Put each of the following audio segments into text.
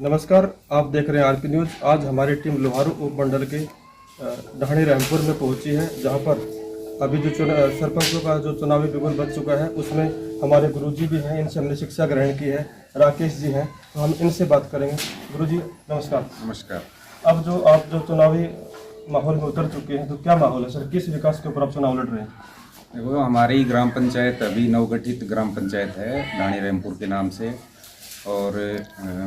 नमस्कार, आप देख रहे हैं आरपी न्यूज़। आज हमारी टीम लोहारू उपमंडल के ढाणी रामपुर में पहुंची है, जहां पर अभी जो सरपंचों का जो चुनावी बिगुल बच चुका है, उसमें हमारे गुरुजी भी हैं। इनसे हमने शिक्षा ग्रहण की है। राकेश जी हैं, तो हम इनसे बात करेंगे। गुरुजी नमस्कार। नमस्कार। अब जो आप जो चुनावी माहौल में उतर चुके हैं, तो क्या माहौल है सर? किस विकास के ऊपर आप चुनाव लड़ रहे हैं? देखो, हमारी ग्राम पंचायत अभी नवगठित ग्राम पंचायत है ढाणी रामपुर के नाम से। और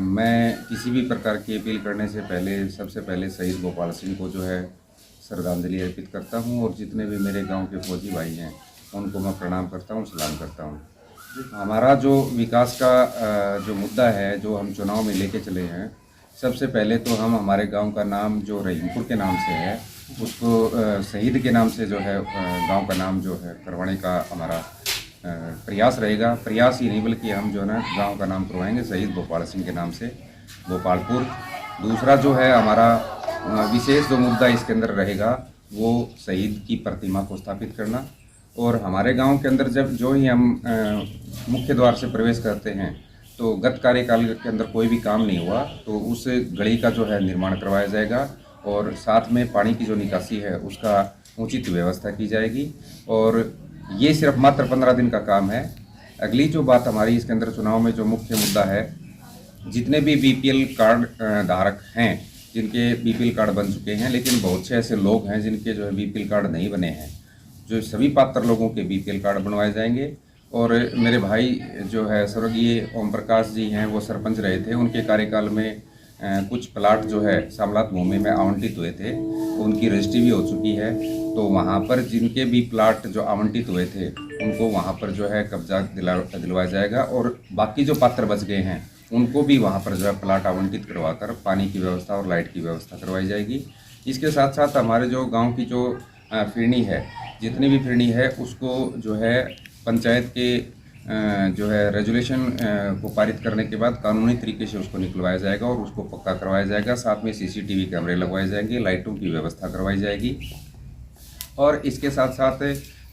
मैं किसी भी प्रकार की अपील करने से पहले सबसे पहले शहीद गोपाल सिंह को जो है श्रद्धांजलि अर्पित करता हूं, और जितने भी मेरे गांव के फौजी भाई हैं उनको मैं प्रणाम करता हूं, सलाम करता हूं। हमारा जो विकास का जो मुद्दा है, जो हम चुनाव में लेके चले हैं, सबसे पहले तो हम हमारे गांव का नाम जो रहीमपुर के नाम से है, उसको शहीद के नाम से जो है गांव का नाम जो है करवाने का हमारा प्रयास रहेगा। प्रयास ही नहीं बल्कि हम जो है ना गाँव का नाम करवाएंगे शहीद गोपाल सिंह के नाम से, गोपालपुर। दूसरा जो है हमारा विशेष जो मुद्दा इसके अंदर रहेगा वो शहीद की प्रतिमा को स्थापित करना। और हमारे गांव के अंदर जब जो ही हम मुख्य द्वार से प्रवेश करते हैं, तो गत कार्यकाल के अंदर कोई भी काम नहीं हुआ, तो उस गली का जो है निर्माण करवाया जाएगा, और साथ में पानी की जो निकासी है उसका उचित व्यवस्था की जाएगी। और ये सिर्फ मात्र 15 दिन का काम है। अगली जो बात हमारी इसके अंदर चुनाव में जो मुख्य मुद्दा है, जितने भी बीपीएल कार्ड धारक हैं, जिनके बीपीएल कार्ड बन चुके हैं, लेकिन बहुत से ऐसे लोग हैं जिनके जो है बीपीएल कार्ड नहीं बने हैं, जो सभी पात्र लोगों के बीपीएल कार्ड बनवाए जाएंगे। और मेरे भाई जो है स्वर्गीय ओम प्रकाश जी हैं, वो सरपंच रहे थे। उनके कार्यकाल में कुछ प्लाट जो है सामलात भूमि में आवंटित हुए थे, उनकी रजिस्ट्री भी हो चुकी है। तो वहाँ पर जिनके भी प्लाट जो आवंटित हुए थे उनको वहाँ पर जो है कब्जा दिलवाया जाएगा, और बाकी जो पात्र बच गए हैं उनको भी वहाँ पर जो है प्लाट आवंटित करवाकर पानी की व्यवस्था और लाइट की व्यवस्था करवाई जाएगी। इसके साथ साथ हमारे जो गाँव की जो फिरनी है, जितनी भी फिरनी है, उसको जो है पंचायत के जो है रेजुलेशन को पारित करने के बाद कानूनी तरीके से उसको निकलवाया जाएगा और उसको पक्का करवाया जाएगा। साथ में सीसीटीवी कैमरे लगवाए जाएंगे, लाइटों की व्यवस्था करवाई जाएगी। और इसके साथ साथ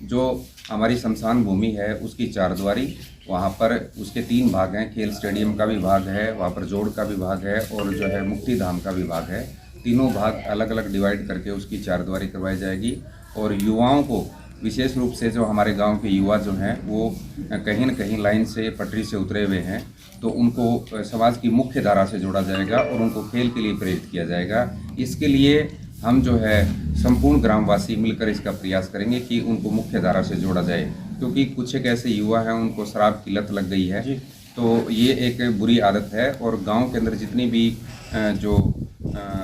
जो हमारी शमशान भूमि है उसकी चारद्वारी, वहाँ पर उसके 3 भाग हैं। खेल स्टेडियम का भी भाग है, वहाँ पर जोड़ का भी भाग है, और जो है मुक्ति धाम का भी भाग है। तीनों भाग अलग अलग डिवाइड करके उसकी चारद्वारी करवाई जाएगी। और युवाओं को विशेष रूप से, जो हमारे गांव के युवा जो हैं वो कहीं न कहीं लाइन से पटरी से उतरे हुए हैं, तो उनको समाज की मुख्य धारा से जोड़ा जाएगा और उनको खेल के लिए प्रेरित किया जाएगा। इसके लिए हम जो है संपूर्ण ग्रामवासी मिलकर इसका प्रयास करेंगे कि उनको मुख्य धारा से जोड़ा जाए, क्योंकि कुछ एक ऐसे युवा हैं उनको शराब की लत लग गई है। तो ये एक बुरी आदत है, और गाँव के अंदर जितनी भी जो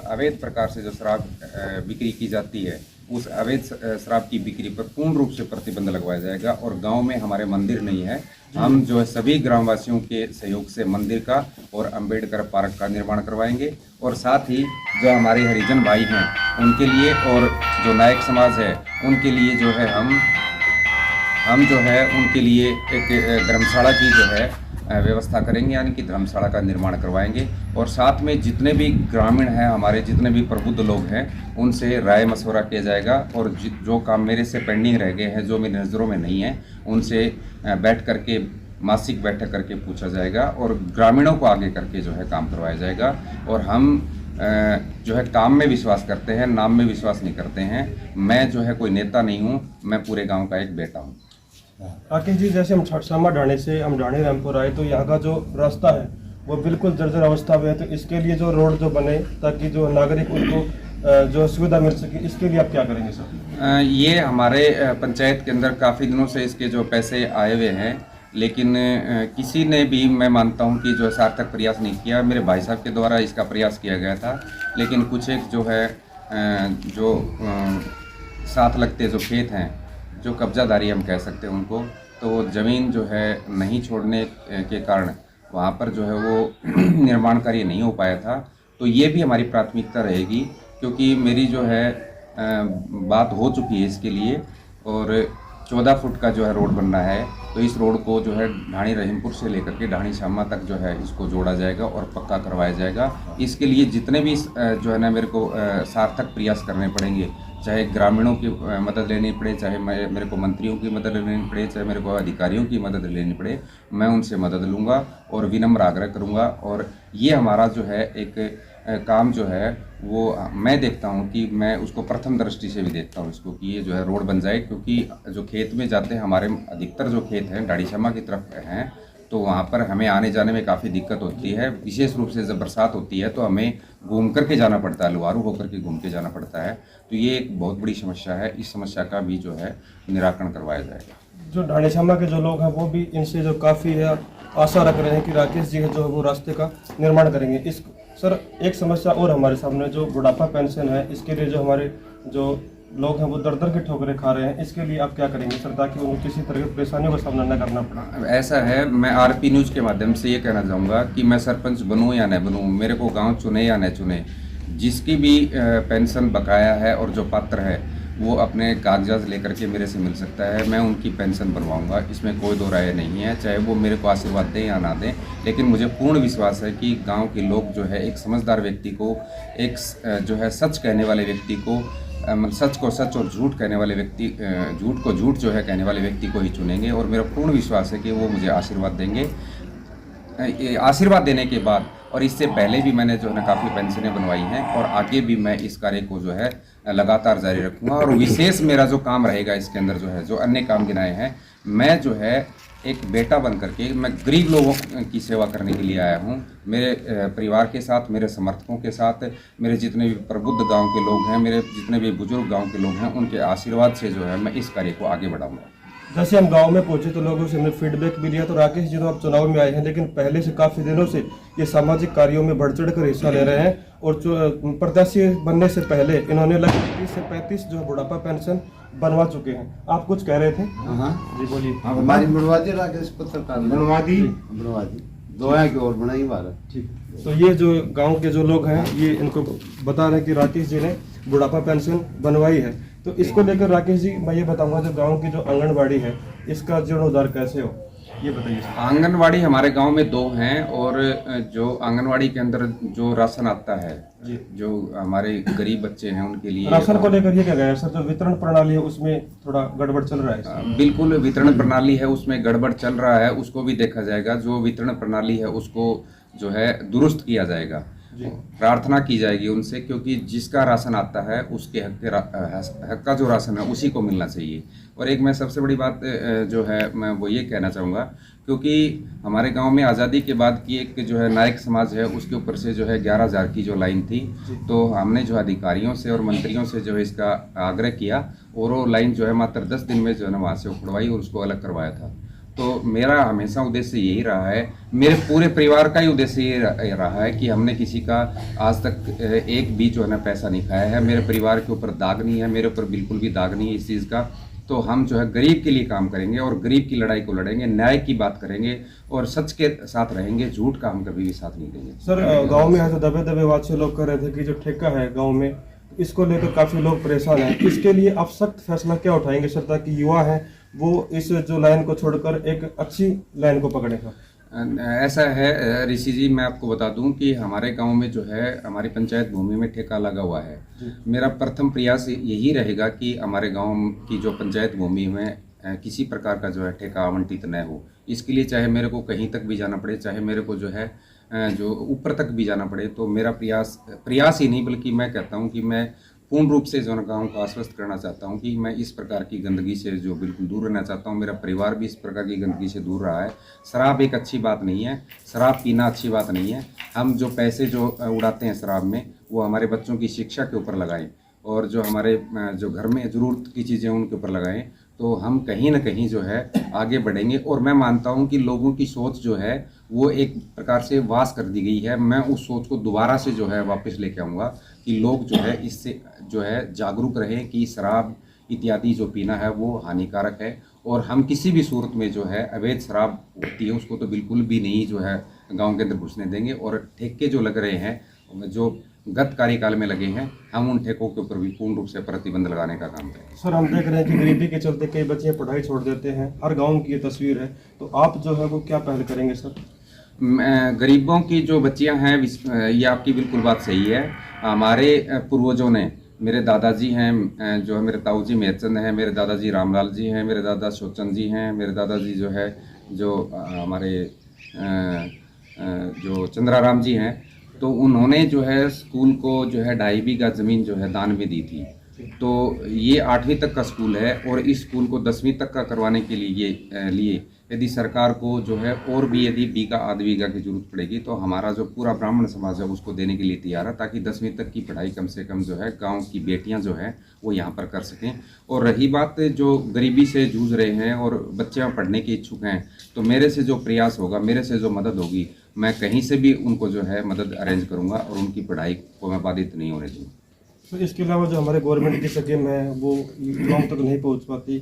अवैध प्रकार से जो शराब बिक्री की जाती है, उस अवैध शराब की बिक्री पर पूर्ण रूप से प्रतिबंध लगवाया जाएगा। और गांव में हमारे मंदिर नहीं है, हम जो है सभी ग्रामवासियों के सहयोग से मंदिर का और अंबेडकर पार्क का निर्माण करवाएंगे। और साथ ही जो हमारे हरिजन भाई हैं उनके लिए, और जो नायक समाज है उनके लिए जो है हम जो है उनके लिए एक धर्मशाला की जो है व्यवस्था करेंगे, यानी कि धर्मशाला का निर्माण करवाएंगे। और साथ में जितने भी ग्रामीण हैं हमारे, जितने भी प्रबुद्ध लोग हैं, उनसे राय मशवरा किया जाएगा। और जो काम मेरे से पेंडिंग रह गए हैं, जो मेरी नज़रों में नहीं है, उनसे बैठ करके मासिक बैठक करके पूछा जाएगा, और ग्रामीणों को आगे करके जो है काम करवाया जाएगा। और हम जो है काम में विश्वास करते हैं, नाम में विश्वास नहीं करते हैं। मैं जो है कोई नेता नहीं हूँ, मैं पूरे गाँव का एक बेटा हूँ। राकेश जी, जैसे हम छठसामा ढाणी से हम ढाणी रामपुर आए, तो यहाँ का जो रास्ता है वो बिल्कुल जर्जर अवस्था में है। तो इसके लिए जो रोड जो बने, ताकि जो नागरिक उनको जो सुविधा मिल सके, इसके लिए आप क्या करेंगे सर? ये हमारे पंचायत के अंदर काफ़ी दिनों से इसके जो पैसे आए हुए हैं, लेकिन किसी ने भी, मैं मानता हूँ कि जो सार्थक प्रयास नहीं किया। मेरे भाई साहब के द्वारा इसका प्रयास किया गया था, लेकिन कुछ एक जो है जो साथ लगते जो खेत हैं, जो कब्जादारी हम कह सकते हैं उनको, तो ज़मीन जो है नहीं छोड़ने के कारण वहाँ पर जो है वो निर्माण कार्य नहीं हो पाया था। तो ये भी हमारी प्राथमिकता रहेगी, क्योंकि मेरी जो है बात हो चुकी है इसके लिए। और 14 फुट का जो है रोड बनना है, तो इस रोड को जो है ढाणी रहीमपुर से लेकर के ढाणी शामा तक जो है इसको जोड़ा जाएगा और पक्का करवाया जाएगा। इसके लिए जितने भी जो है ना मेरे को सार्थक प्रयास करने पड़ेंगे, चाहे ग्रामीणों की मदद लेनी पड़े, चाहे मेरे को मंत्रियों की मदद लेनी पड़े, चाहे मेरे को अधिकारियों की मदद लेनी पड़े, मैं उनसे मदद लूँगा और विनम्र आग्रह करूँगा। और ये हमारा जो है एक काम जो है वो मैं देखता हूँ कि मैं उसको प्रथम दृष्टि से भी देखता हूँ इसको, कि ये जो है रोड बन जाए, क्योंकि जो खेत में जाते हैं हमारे अधिकतर जो खेत हैं डाड़ीशमा की तरफ हैं, तो वहाँ पर हमें आने जाने में काफ़ी दिक्कत होती है। विशेष रूप से जब बरसात होती है तो हमें घूम करके जाना पड़ता है, लुहारू होकर के घूम के जाना पड़ता है। तो ये एक बहुत बड़ी समस्या है, इस समस्या का भी जो है निराकरण करवाया जाएगा। जो ढाणीशामा के जो लोग हैं वो भी इनसे जो काफ़ी है आशा रख रहे हैं कि राकेश जी है जो है वो रास्ते का निर्माण करेंगे। इस सर एक समस्या और हमारे सामने जो बुढ़ापा पेंशन है, इसके लिए जो हमारे जो लोग हैं वो दर दर की ठोकरें खा रहे हैं, इसके लिए आप क्या करेंगे सर, ताकि उन्हें किसी तरह की परेशानियों का सामना न करना पड़े? ऐसा है, मैं आरपी न्यूज़ के माध्यम से ये कहना चाहूँगा कि मैं सरपंच बनूँ या न बनूँ, मेरे को गांव चुने या न चुने, जिसकी भी पेंशन बकाया है और जो पात्र है वो अपने कागजात लेकर के मेरे से मिल सकता है। मैं उनकी पेंशन बनवाऊंगा, इसमें कोई दो राय नहीं है, चाहे वो मेरे को आशीर्वाद दें या ना दें। लेकिन मुझे पूर्ण विश्वास है कि गांव के लोग जो है एक समझदार व्यक्ति को, एक जो है सच कहने वाले व्यक्ति को, सच को सच और झूठ कहने वाले व्यक्ति, झूठ को झूठ जो है कहने वाले व्यक्ति को ही चुनेंगे। और मेरा पूर्ण विश्वास है कि वो मुझे आशीर्वाद देंगे। आशीर्वाद देने के बाद और इससे पहले भी मैंने जो है ना काफ़ी पेंशनें बनवाई हैं और आगे भी मैं इस कार्य को जो है लगातार जारी रखूँगा। और विशेष मेरा जो काम रहेगा इसके अंदर जो है, जो अन्य काम गिनाए हैं, मैं जो है एक बेटा बन करके मैं गरीब लोगों की सेवा करने के लिए आया हूँ। मेरे परिवार के साथ, मेरे समर्थकों के साथ, मेरे जितने भी प्रबुद्ध गांव के लोग हैं, मेरे जितने भी बुजुर्ग गांव के लोग हैं, उनके आशीर्वाद से जो है मैं इस कार्य को आगे बढ़ाऊँगा। जैसे हम गांव में पहुंचे तो लोगों से हमने फीडबैक भी लिया। तो राकेश जी तो आप चुनाव में आए हैं, लेकिन पहले से काफ़ी दिनों से ये सामाजिक कार्यों में बढ़ चढ़ कर हिस्सा ले रहे हैं। और प्रत्याशी बनने से पहले इन्होंने लगभग 30 से 35 जो बुढ़ापा पेंशन बनवा चुके हैं। आप कुछ कह रहे थे? हाँ जी बोलिए। हमारी बनवा दी राकेश पत्रकार बनवा दी दोया की ओर बनाई भारत। ठीक, तो ये जो गांव के जो लोग हैं ये इनको बता रहे हैं कि राकेश जी ने बुढ़ापा पेंशन बनवाई है। तो इसको लेकर राकेश जी मैं ये बताऊंगा, जो गांव की जो आंगनबाड़ी है इसका जीर्णोद्धार कैसे हो, ये बताइए। आंगनवाड़ी हमारे गांव में 2 हैं और जो आंगनवाड़ी के अंदर जो राशन आता है जी, जो हमारे गरीब बच्चे हैं उनके लिए, राशन को लेकर ये क्या गया सर, जो वितरण प्रणाली है उसमें थोड़ा गड़बड़ चल रहा है? बिल्कुल वितरण प्रणाली है उसमें गड़बड़ चल रहा है, उसको भी देखा जाएगा। जो वितरण प्रणाली है उसको जो है दुरुस्त किया जाएगा। प्रार्थना की जाएगी उनसे, क्योंकि जिसका राशन आता है उसके हक का जो राशन है उसी को मिलना चाहिए। और एक मैं सबसे बड़ी बात जो है मैं वो ये कहना चाहूँगा, क्योंकि हमारे गांव में आज़ादी के बाद की एक जो है नायक समाज है उसके ऊपर से जो है 11,000 की जो लाइन थी, तो हमने जो अधिकारियों से और मंत्रियों से जो है इसका आग्रह किया और वो लाइन जो है मात्र 10 दिन में जो है ना वहाँ से उखड़वाई और उसको अलग करवाया था। तो मेरा हमेशा उद्देश्य यही रहा है, मेरे पूरे परिवार का ही उद्देश्य ये रहा है कि हमने किसी का आज तक एक भी जो है ना पैसा नहीं खाया है। मेरे परिवार के ऊपर दाग नहीं है, मेरे ऊपर बिल्कुल भी दाग नहीं है इस चीज़ का। तो हम जो है गरीब के लिए काम करेंगे और गरीब की लड़ाई को लड़ेंगे, न्याय की बात करेंगे और सच के साथ रहेंगे, झूठ का हम कभी भी साथ नहीं देंगे। सर गांव में ऐसे दबे दबे बात से लोग कह रहे थे कि जो ठेका है गांव में, इसको लेकर काफ़ी लोग परेशान हैं। इसके लिए आप सख्त फैसला क्या उठाएंगे सर, ताकि युवा हैं वो इस जो लाइन को छोड़कर एक अच्छी लाइन को पकड़ेगा? ऐसा है ऋषि जी, मैं आपको बता दूं कि हमारे गांव में जो है हमारी पंचायत भूमि में ठेका लगा हुआ है। मेरा प्रथम प्रयास यही रहेगा कि हमारे गांव की जो पंचायत भूमि में किसी प्रकार का जो है ठेका आवंटित न हो। इसके लिए चाहे मेरे को कहीं तक भी जाना पड़े, चाहे मेरे को जो है जो ऊपर तक भी जाना पड़े, तो मेरा प्रयास ही नहीं बल्कि मैं कहता हूँ कि मैं पूर्ण रूप से जो गाँव को आश्वस्त करना चाहता हूँ कि मैं इस प्रकार की गंदगी से जो बिल्कुल दूर रहना चाहता हूँ। मेरा परिवार भी इस प्रकार की गंदगी से दूर रहा है। शराब एक अच्छी बात नहीं है, शराब पीना अच्छी बात नहीं है। हम जो पैसे जो उड़ाते हैं शराब में, वो हमारे बच्चों की शिक्षा के ऊपर लगाएं और जो हमारे जो घर में ज़रूरत की चीज़ें उनके ऊपर लगाएं, तो हम कहीं ना कहीं जो है आगे बढ़ेंगे। और मैं मानता हूं कि लोगों की सोच जो है वो एक प्रकार से वास कर दी गई है। मैं उस सोच को दोबारा से जो है वापस लेके आऊँगा कि लोग जो है इससे जो है जागरूक रहें कि शराब इत्यादि जो पीना है वो हानिकारक है। और हम किसी भी सूरत में जो है अवैध शराब होती है उसको तो बिल्कुल भी नहीं जो है गाँव के अंदर घुसने देंगे। और ठेके जो लग रहे हैं, जो गत कार्यकाल में लगे हैं, हम उन ठेकों के ऊपर भी पूर्ण रूप से प्रतिबंध लगाने का काम करें। सर हम देख रहे हैं कि गरीबी के चलते कई बच्चे पढ़ाई छोड़ देते हैं, हर गांव की ये तस्वीर है, तो आप जो है वो क्या पहल करेंगे सर? गरीबों की जो बच्चियां हैं, ये आपकी बिल्कुल बात सही है। हमारे पूर्वजों ने मेरे दादाजी हैं, जो है मेरे ताऊ जी मेहरचंद हैं, मेरे दादाजी रामलाल जी हैं, मेरे दादा शोचंद जी हैं, मेरे दादाजी जो है जो हमारे जो चंद्राराम जी हैं, तो उन्होंने जो है स्कूल को जो है 2.5 बीघा ज़मीन जो है दान में दी थी। तो ये 8वीं तक का स्कूल है और इस स्कूल को 10वीं तक का करवाने के लिए यदि सरकार को जो है और भी यदि बीघा आध बीघा की जरूरत पड़ेगी तो हमारा जो पूरा ब्राह्मण समाज है उसको देने के लिए तैयार है, ताकि 10वीं तक की पढ़ाई कम से कम जो है गांव की बेटियां जो है वो यहाँ पर कर सकें। और रही बात जो गरीबी से जूझ रहे हैं और बच्चियाँ पढ़ने के इच्छुक हैं, तो मेरे से जो प्रयास होगा, मेरे से जो मदद होगी, मैं कहीं से भी उनको जो है मदद अरेंज करूँगा और उनकी पढ़ाई को मैं बाधित नहीं होने दूँगा। तो इसके अलावा जो हमारे गवर्नमेंट की स्कीम है वो गाँव तक नहीं पहुँच पाती,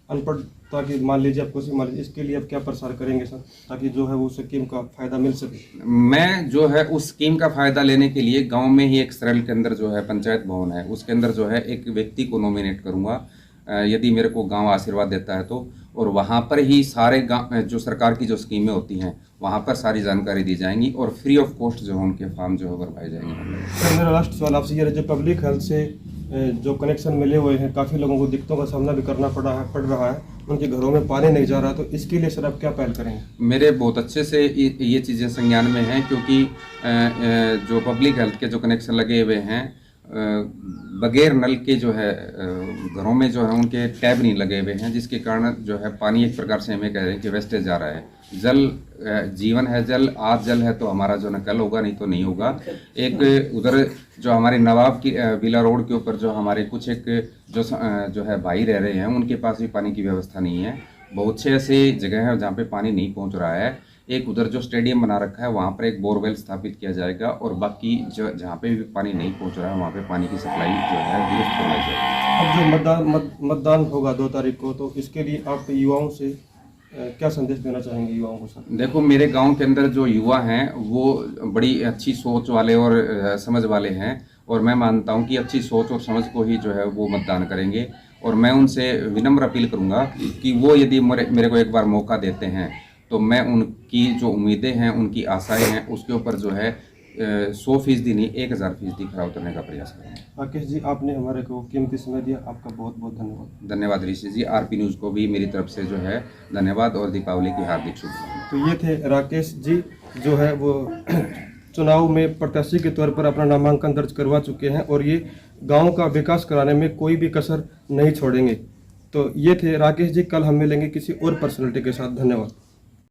अनपढ़ता की मान लीजिए आपको मान लीजिए, इसके लिए आप क्या प्रसार करेंगे सर, ताकि जो है वो स्कीम का फायदा मिल सके? मैं जो है उस स्कीम का फायदा लेने के लिए गांव में ही एक सरल के अंदर जो है पंचायत भवन है, उसके अंदर जो है एक व्यक्ति को नॉमिनेट करूंगा, यदि मेरे को गांव आशीर्वाद देता है तो, और वहां पर ही सारे गांव जो सरकार की जो स्कीमें होती हैं वहां पर सारी जानकारी दी जाएंगी और फ्री ऑफ कॉस्ट जो है उनके फॉर्म जो है भरवाए जाएंगे। सर मेरा लास्ट सवाल आपसे ये है, जो पब्लिक हेल्थ से जो कनेक्शन मिले हुए हैं, काफ़ी लोगों को दिक्कतों का सामना भी करना पड़ रहा है, उनके घरों में पानी नहीं जा रहा, तो इसके लिए सर आप क्या पहल करेंगे? मेरे बहुत अच्छे से ये चीज़ें संज्ञान में हैं, क्योंकि जो पब्लिक हेल्थ के जो कनेक्शन लगे हुए हैं बगैर नल के जो है घरों में जो है उनके टैब नहीं लगे हुए हैं, जिसके कारण जो है पानी एक प्रकार से हमें कह रहे हैं कि वेस्टेज जा रहा है। जल जीवन है, जल आज जल है तो हमारा जो न कल होगा, नहीं तो नहीं होगा। एक उधर जो हमारे नवाब की विला रोड के ऊपर जो हमारे कुछ एक जो है भाई रह रहे हैं, उनके पास भी पानी की व्यवस्था नहीं है। बहुत से ऐसे जगह हैं जहाँ पे पानी नहीं पहुँच रहा है। एक उधर जो स्टेडियम बना रखा है वहाँ पर एक बोरवेल स्थापित किया जाएगा और बाकी जो जहाँ पे भी पानी नहीं पहुँच रहा है वहाँ पे पानी की सप्लाई जो है दुरुस्त करवाई जाएगी। अब जो मतदान होगा 2 तारीख को, तो इसके लिए आप युवाओं से क्या संदेश देना चाहेंगे युवाओं को सर? देखो, मेरे गांव के अंदर जो युवा हैं वो बड़ी अच्छी सोच वाले और समझ वाले हैं, और मैं मानता हूं कि अच्छी सोच और समझ को ही जो है वो मतदान करेंगे। और मैं उनसे विनम्र अपील करूंगा कि वो यदि मेरे को एक बार मौका देते हैं तो मैं उनकी जो उम्मीदें हैं, उनकी आशाएं हैं, उसके ऊपर जो है 100% नहीं 1000% खरा उतरने का प्रयास करूँगा। राकेश जी, आपने हमारे को कीमती समय दिया, आपका बहुत बहुत धन्यवाद। धन्यवाद ऋषि जी। आरपी न्यूज़ को भी मेरी तरफ से जो है धन्यवाद और दीपावली की हार्दिक शुभकामनाएं। तो ये थे राकेश जी, जो है वो चुनाव में प्रत्याशी के तौर पर अपना नामांकन दर्ज करवा चुके हैं और ये गांव का विकास कराने में कोई भी कसर नहीं छोड़ेंगे। तो ये थे राकेश जी। कल हम मिलेंगे किसी और पर्सनैलिटी के साथ। धन्यवाद।